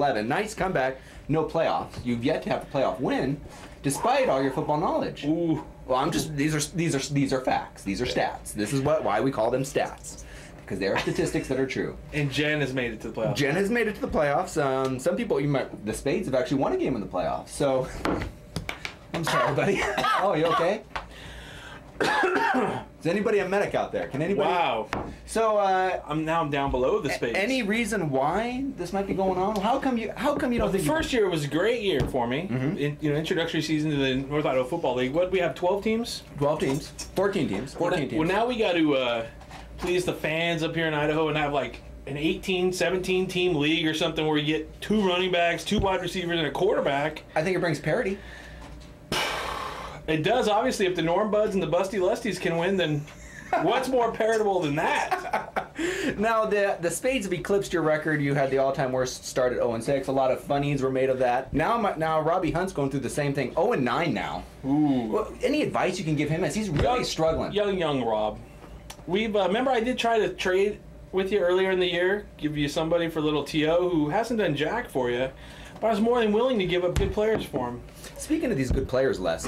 11. Nice comeback. No playoffs. You've yet to have a playoff win, despite all your football knowledge. Ooh. Well, I'm just these are facts. These are stats. This is why we call them stats, because they are statistics that are true. And Jen has made it to the playoffs. Jen has made it to the playoffs. Some people, the Spades have actually won a game in the playoffs. So, I'm sorry, buddy. Oh, you okay? Is anybody a medic out there? Can anybody? Wow. So I'm down below the Spades. Any reason why this might be going on? How come you don't think the first year was a great year for me? Introductory season to the N.Idaho Football League. What do we have? 12 teams? 12 teams. 14 teams. 14 teams. Well, now we got to please the fans up here in Idaho and have like an 18, 17 team league or something where you get 2 running backs, 2 wide receivers, and a quarterback. I think it brings parity. It does, obviously. If the Norm Buds and the Busty Lusties can win, then what's more paritable than that? Now, the Spades have eclipsed your record. You had the all-time worst start at 0-6. A lot of funnies were made of that. Now Robbie Hunt's going through the same thing. 0-9 now. Ooh. Well, any advice you can give him as he's really struggling? Young Rob. We've remember I did try to trade with you earlier in the year, give you somebody for little T.O. who hasn't done jack for you, but I was more than willing to give up good players for him. Speaking of these good players, Les,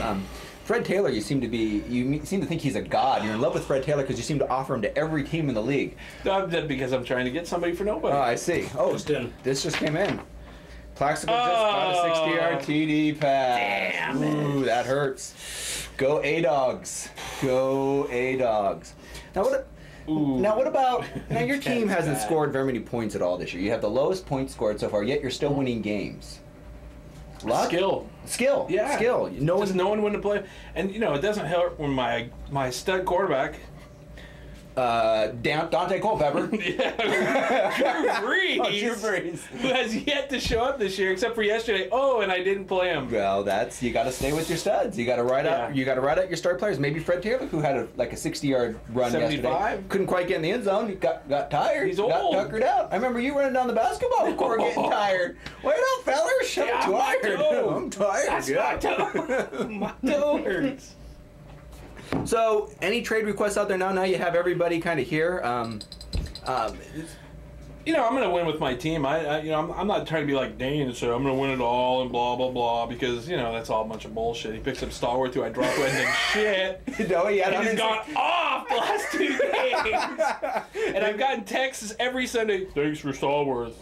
Fred Taylor, you seem to think he's a god. You're in love with Fred Taylor because you seem to offer him to every team in the league. Because I'm trying to get somebody for nobody. Oh, I see. Oh, this just came in. Plaxico just caught a 60-yard TD pass. Damn Ooh, it. that hurts. Go A-Dogs. Go A-Dogs. Now what about... Now your team hasn't scored very many points at all this year. You have the lowest points scored so far, yet you're still winning games. Luck? Skill. Yeah. Skill. No one wouldn't play. And, it doesn't help when my stud quarterback... Dante Culpepper. Drew Brees, who has yet to show up this year, except for yesterday. Oh, and I didn't play him. Well, you got to stay with your studs. You got to ride out. You got to ride out your star players. Maybe Fred Taylor, who had a 60-yard run 75? yesterday, couldn't quite get in the end zone. He got tired. He's old. Got tuckered out. I remember you running down the basketball court getting tired. Wait up, fellas. I'm tired. I'm tired. That's my toe. My toe hurts. So, any trade requests out there now? Now you have everybody kind of here. I'm going to win with my team. I'm not trying to be like Dane and say I'm going to win it all and blah blah blah because that's all a bunch of bullshit. He picks up Stalwart who I dropped with and shit. No, he and he's gone off the last 2 games. And I've gotten texts every Sunday. Thanks for Stalwart.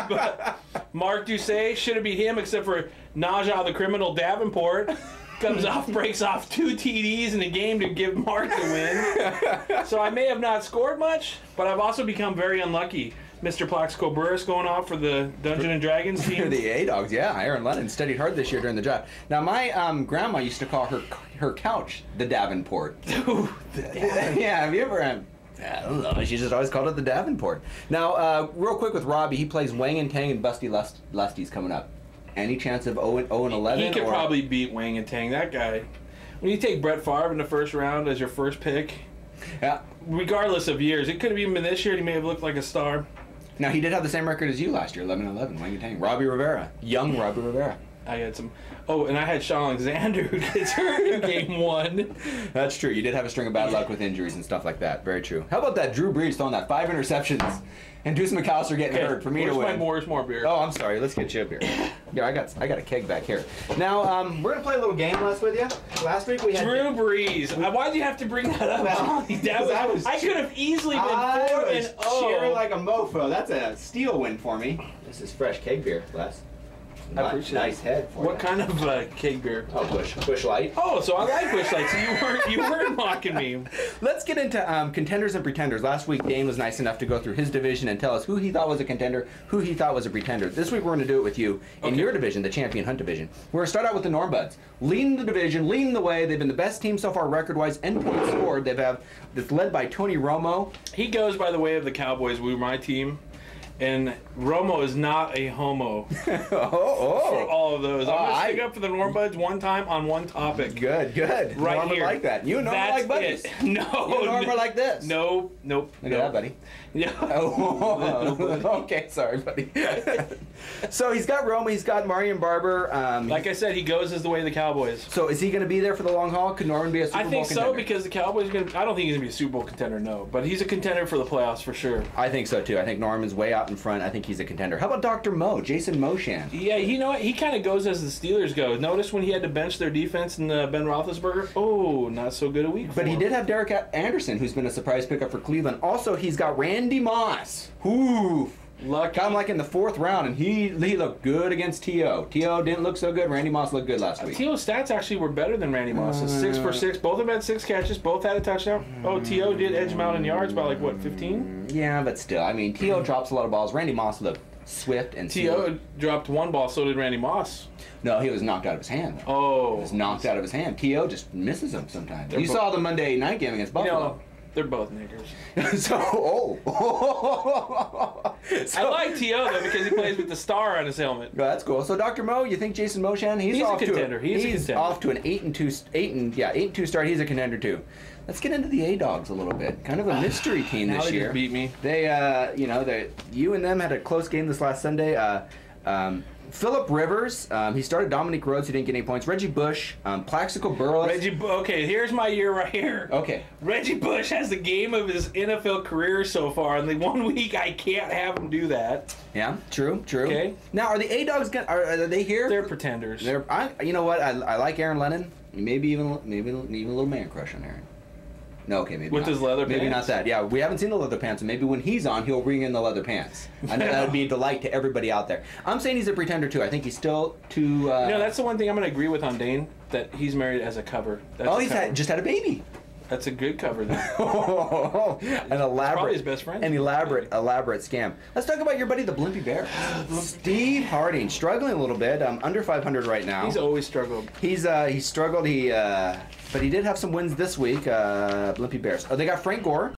But Mark Doucet should have beat him except for Najah the criminal Davenport. Comes off, breaks off 2 TDs in a game to give Mark the win. So I may have not scored much, but I've also become very unlucky. Mr. Plaxico Burris going off for the Dungeons and Dragons team. The A-Dogs, yeah. Aaron Lennon studied hard this year during the draft. Now, my grandma used to call her couch the Davenport. Ooh, yeah, have you ever... I don't know. She just always called it the Davenport. Now, real quick with Robbie, he plays Wang and Tang and Busty Lusties coming up. Any chance of 0-11? He could probably beat Wang and Tang. That guy. When you take Brett Favre in the first round as your first pick, yeah. Regardless of years, it could have even been this year. He may have looked like a star. Now, he did have the same record as you last year, 11-11, Wang and Tang. Robbie Rivera. Young Robbie Rivera. I had some... Oh, and I had Sean Alexander who gets hurt in game 1. That's true. You did have a string of bad luck with injuries and stuff like that. Very true. How about that Drew Brees throwing that 5 interceptions and Deuce McAllister getting hurt for me to win? Where's more beer? Oh, I'm sorry. Let's get you a beer. Yeah, I got a keg back here. Now, we're going to play a little game with you. Last week we had... Drew Brees. Why did you have to bring that up, Johnny? I could have easily been 4-0. Cheering like a mofo. That's a steal win for me. This is fresh keg beer, Les. Nice head for What kind of keg beer? Oh, Bush Light. Oh, so I like Bush Light. So you weren't mocking me. Let's get into contenders and pretenders. Last week, Dane was nice enough to go through his division and tell us who he thought was a contender, who he thought was a pretender. This week, we're going to do it with you in your division, the Champion Hunt division. We're going to start out with the Norm Buds. Leading the division, leading the way. They've been the best team so far record-wise and points scored. It's led by Tony Romo. He goes by the way of the Cowboys. We were my team. And Romo is not a homo for all of those. I'm going to stick up for the Norm Buds one time on one topic. Good. Right Norm here. like that. You and Norm like buddies. No. You and Norm are like this. Nope. Look at that, buddy. Yeah. Okay, sorry, buddy. So he's got Romo, he's got Marion Barber. Like I said, he goes as the way of the Cowboys. So is he going to be there for the long haul? Could Norman be a Super Bowl contender? I think so, because the Cowboys are going to... I don't think he's going to be a Super Bowl contender, no. But he's a contender for the playoffs for sure. I think so, too. I think Norman's way out in front. I think he's a contender. How about Dr. Mo, Jason Moshan? Yeah, you know what? He kind of goes as the Steelers go. Notice when he had to bench their defense and Ben Roethlisberger? Oh, not so good a week But for he him. did have Derek Anderson, who's been a surprise pickup for Cleveland. Also, he's got Randy Moss. Ooh. Lucky. Got him like in the 4th round, and he looked good against T.O. T.O. didn't look so good. Randy Moss looked good last week. T.O.'s stats actually were better than Randy Moss's. 6 for 6. Both of them had 6 catches. Both had a touchdown. Oh, T.O. did edge him out in yards by like, what, 15? Yeah, but still. I mean, T.O. drops a lot of balls. Randy Moss looked swift and T.O. dropped 1 ball, so did Randy Moss. No, he was knocked out of his hand. Though. Oh. He was knocked out of his hand. T.O. just misses him sometimes. You saw the Monday night game against Buffalo. You know, they're both niggers. So, I like T.O. though because he plays with the star on his helmet. No, that's cool. So, Dr. Mo, you think Jason Moshan? He's a off contender. He's a contender. off to an 8-2 start. He's a contender too. Let's get into the A-Dogs a little bit. Kind of a mystery team Now this they year. just beat me. They, you and them had a close game this last Sunday. Phillip Rivers, he started. Dominic Rhodes, who didn't get any points. Reggie Bush, Plaxico Burress. Okay, here's my year right here. Okay. Reggie Bush has the game of his NFL career so far, and the 1 week I can't have him do that. Yeah, true. Okay. Now, are the A-Dogs are they here? They're pretenders. You know what? I like Aaron Lennon. Maybe even a little man crush on Aaron. No, okay, maybe with not. his leather maybe pants? not that. Yeah, we haven't seen the leather pants, and maybe when he's on, he'll bring in the leather pants. I know that would be a delight to everybody out there. I'm saying he's a pretender too. I think he's still too. That's the one thing I'm going to agree with on Dane, that he's married as a cover. That's Just had a baby. That's a good cover then. An elaborate, probably his best friend. An elaborate scam. Let's talk about your buddy, the Blimpy Bear. Steve Harding, struggling a little bit. Under 500 right now. He's always struggled. He's struggled. But he did have some wins this week. Blimpy Bears. Oh, they got Frank Gore.